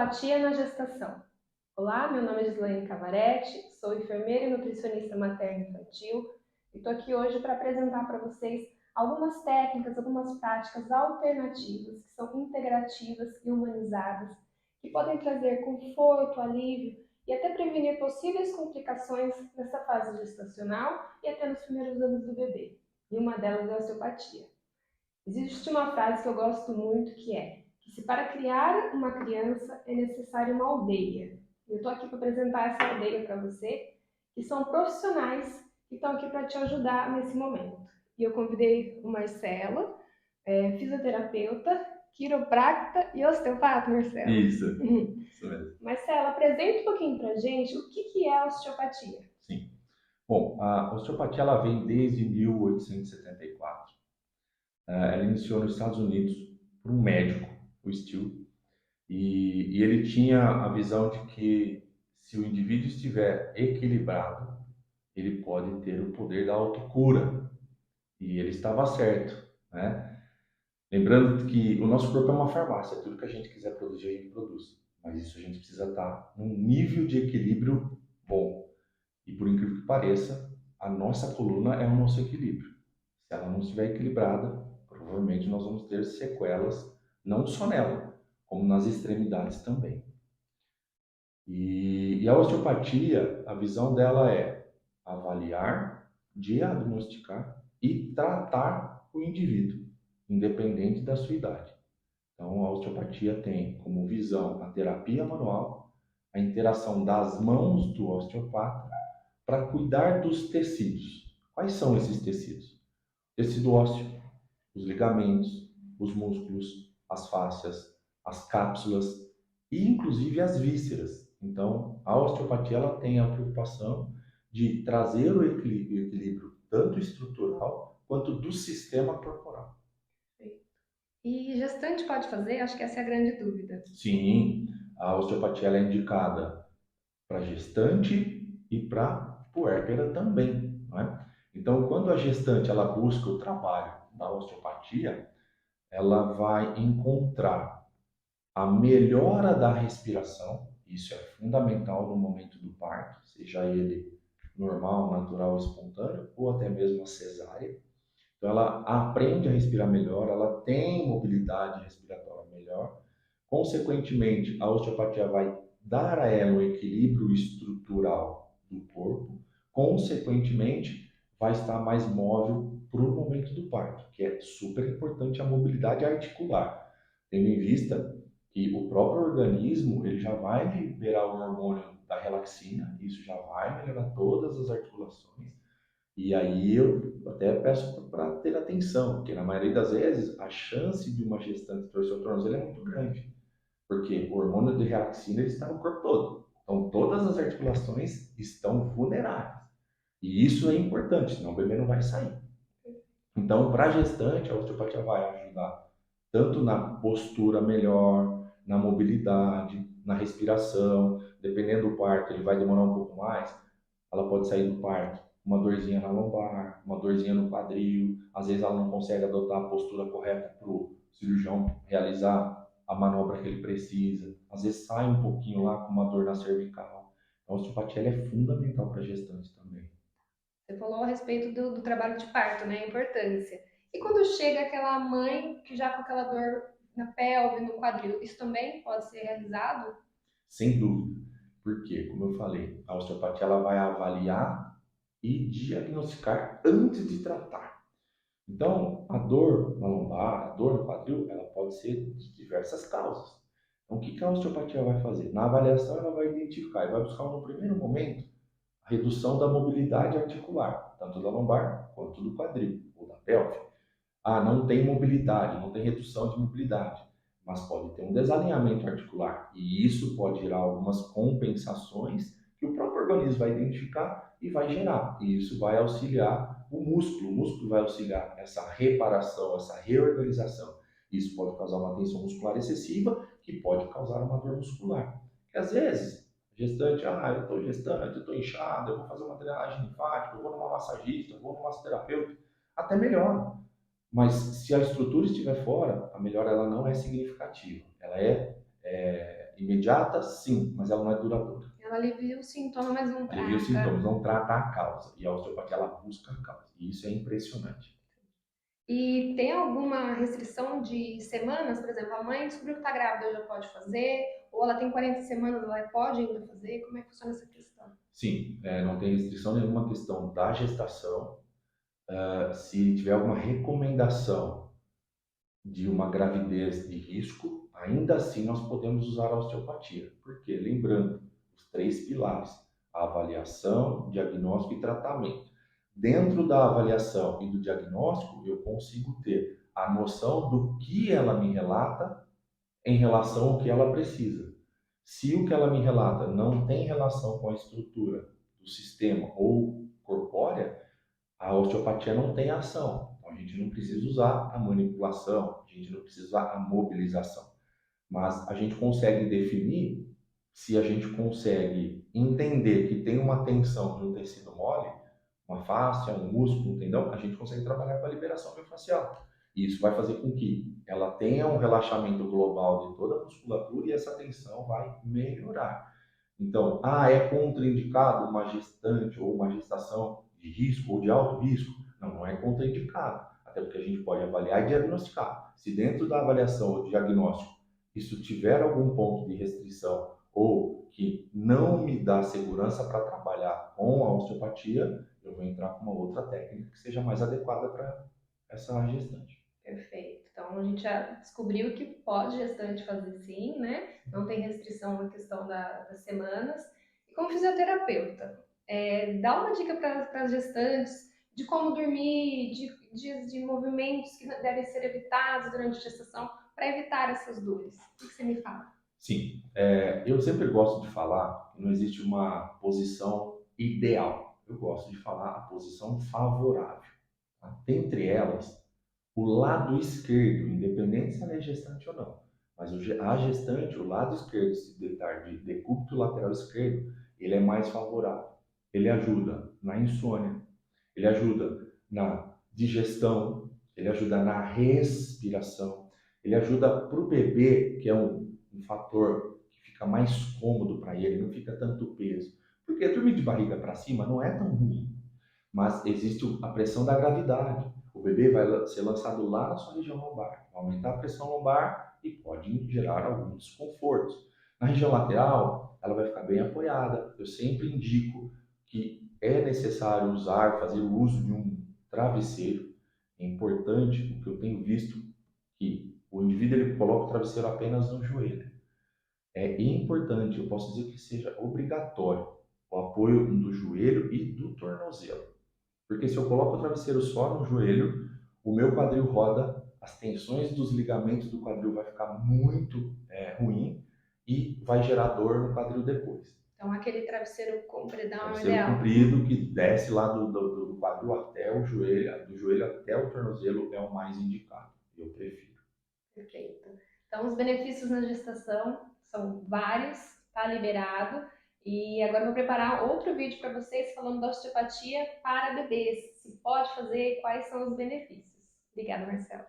Osteopatia na gestação. Olá, meu nome é Gislaine Cavarete, sou enfermeira e nutricionista materno-infantil e estou aqui hoje para apresentar para vocês algumas técnicas, algumas práticas alternativas que são integrativas e humanizadas, que podem trazer conforto, alívio e até prevenir possíveis complicações nessa fase gestacional e até nos primeiros anos do bebê. E uma delas é a osteopatia. Existe uma frase que eu gosto muito que se para criar uma criança é necessário uma aldeia. Eu estou aqui para apresentar essa aldeia para você, que são profissionais que estão aqui para te ajudar nesse momento. E eu convidei o Marcelo, fisioterapeuta, quiropracta e osteopata, Marcelo. Isso, isso mesmo. Marcelo, apresenta um pouquinho para a gente o que é a osteopatia. Sim. Bom, a osteopatia ela vem desde 1874. Ela iniciou nos Estados Unidos por um médico, o Steele, e ele tinha a visão de que se o indivíduo estiver equilibrado, ele pode ter o poder da autocura. E ele estava certo, né? Lembrando que o nosso corpo é uma farmácia, tudo que a gente quiser produzir, a gente produz. Mas isso a gente precisa estar num nível de equilíbrio bom. E por incrível que pareça, a nossa coluna é o nosso equilíbrio. Se ela não estiver equilibrada, provavelmente nós vamos ter sequelas, não só nela, como nas extremidades também. E a osteopatia, a visão dela é avaliar, diagnosticar e tratar o indivíduo, independente da sua idade. Então, a osteopatia tem como visão a terapia manual, a interação das mãos do osteopata para cuidar dos tecidos. Quais são esses tecidos? Tecido ósseo, os ligamentos, os músculos, as fáscias, as cápsulas e inclusive as vísceras. Então, a osteopatia ela tem a preocupação de trazer o equilíbrio tanto estrutural quanto do sistema corporal. E gestante pode fazer? Acho que essa é a grande dúvida. Sim, a osteopatia ela é indicada para gestante e para puérpera também, não é? Então, quando a gestante ela busca o trabalho da osteopatia, ela vai encontrar a melhora da respiração, isso é fundamental no momento do parto, seja ele normal, natural, espontâneo ou até mesmo a cesárea. Então ela aprende a respirar melhor, ela tem mobilidade respiratória melhor. Consequentemente, a osteopatia vai dar a ela o equilíbrio estrutural do corpo. Consequentemente, vai estar mais móvel para o momento do parto, que é super importante a mobilidade articular, tendo em vista que o próprio organismo ele já vai liberar o hormônio da relaxina, isso já vai melhorar todas as articulações. E aí eu até peço para ter atenção, porque na maioria das vezes a chance de uma gestante torcer o tornozelo é muito grande, porque o hormônio de relaxina ele está no corpo todo. Então todas as articulações estão vulneráveis. E isso é importante, senão o bebê não vai sair. Então, para a gestante, a osteopatia vai ajudar tanto na postura melhor, na mobilidade, na respiração. Dependendo do parto, ele vai demorar um pouco mais. Ela pode sair do parto com uma dorzinha na lombar, uma dorzinha no quadril. Às vezes ela não consegue adotar a postura correta para o cirurgião realizar a manobra que ele precisa. Às vezes sai um pouquinho lá com uma dor na cervical. A osteopatia ela é fundamental para a gestante também. Você falou a respeito do trabalho de parto, né? A importância. E quando chega aquela mãe que já com aquela dor na pelve, no quadril, isso também pode ser realizado? Sem dúvida. Porque, como eu falei, a osteopatia ela vai avaliar e diagnosticar antes de tratar. Então, a dor na lombar, a dor no quadril, ela pode ser de diversas causas. Então, o que a osteopatia vai fazer? Na avaliação, ela vai identificar e vai buscar, no primeiro momento, a redução da mobilidade articular, tanto da lombar quanto do quadril ou da pelve. Ah, não tem mobilidade, não tem redução de mobilidade, mas pode ter um desalinhamento articular e isso pode gerar algumas compensações que o próprio organismo vai identificar e vai gerar. E isso vai auxiliar o músculo vai auxiliar essa reparação, essa reorganização. Isso pode causar uma tensão muscular excessiva, que pode causar uma dor muscular. Que às vezes, gestante, eu estou gestante, eu estou inchado, eu vou fazer uma drenagem linfática, eu vou numa massagista, eu vou numa massoterapeuta, até melhor. Mas se a estrutura estiver fora, a melhora ela não é significativa. Ela é imediata, sim, mas ela não é duradoura. Ela alivia o sintoma, mas não Alivia os trata. sintomas, não trata a causa. E a osteopatia, ela busca a causa. E isso é impressionante. E tem alguma restrição de semanas? Por exemplo, a mãe descobriu que está grávida, já pode fazer? Ou ela tem 40 semanas, ela pode ainda fazer? Como é que funciona essa questão? Sim, não tem restrição nenhuma questão da gestação. Se tiver alguma recomendação de uma gravidez de risco, ainda assim nós podemos usar a osteopatia. Porque, lembrando, os três pilares, a avaliação, diagnóstico e tratamento. Dentro da avaliação e do diagnóstico, eu consigo ter a noção do que ela me relata em relação ao que ela precisa. Se o que ela me relata não tem relação com a estrutura do sistema ou corpórea, a osteopatia não tem ação. Então, a gente não precisa usar a manipulação, a gente não precisa usar a mobilização. Mas a gente consegue definir, se a gente consegue entender que tem uma tensão no tecido mole, uma fáscia, um músculo, um tendão, a gente consegue trabalhar com a liberação miofascial. E isso vai fazer com que ela tenha um relaxamento global de toda a musculatura e essa tensão vai melhorar. Então, é contraindicado uma gestante ou uma gestação de risco ou de alto risco? Não, não é contraindicado. Até porque a gente pode avaliar e diagnosticar. Se dentro da avaliação ou diagnóstico isso tiver algum ponto de restrição ou que não me dá segurança para trabalhar com a osteopatia, eu vou entrar com uma outra técnica que seja mais adequada para essa gestante. Perfeito. Então a gente já descobriu que pode gestante fazer sim, né? Não tem restrição na questão das semanas. E como fisioterapeuta, dá uma dica para as gestantes de como dormir, de movimentos que devem ser evitados durante a gestação para evitar essas dores. O que você me fala? Sim, eu sempre gosto de falar que não existe uma posição ideal. Eu gosto de falar a posição favorável. Tá? Dentre elas, o lado esquerdo, independente se ela é gestante ou não, mas a gestante, o lado esquerdo, se deitar de decúbito lateral esquerdo, ele é mais favorável. Ele ajuda na insônia, ele ajuda na digestão, ele ajuda na respiração, ele ajuda para o bebê, que é um fator que fica mais cômodo para ele, não fica tanto peso. Porque dormir de barriga para cima não é tão ruim, mas existe a pressão da gravidade. O bebê vai ser lançado lá na sua região lombar, vai aumentar a pressão lombar e pode gerar alguns desconfortos. Na região lateral, ela vai ficar bem apoiada. Eu sempre indico que é necessário usar, fazer o uso de um travesseiro. É importante, o que eu tenho visto, que o indivíduo ele coloca o travesseiro apenas no joelho. É importante, eu posso dizer que seja obrigatório, o apoio do joelho e do tornozelo. Porque se eu coloco o travesseiro só no joelho, o meu quadril roda, as tensões dos ligamentos do quadril vai ficar muito ruim e vai gerar dor no quadril depois. Então aquele travesseiro compridão é o Travesseiro ideal. comprido que desce lá do quadril até o joelho, do joelho até o tornozelo é o mais indicado. Eu prefiro. Perfeito. Então, os benefícios na gestação são vários, tá liberado. E agora eu vou preparar outro vídeo para vocês falando da osteopatia para bebês. Se pode fazer, quais são os benefícios. Obrigada, Marcelo.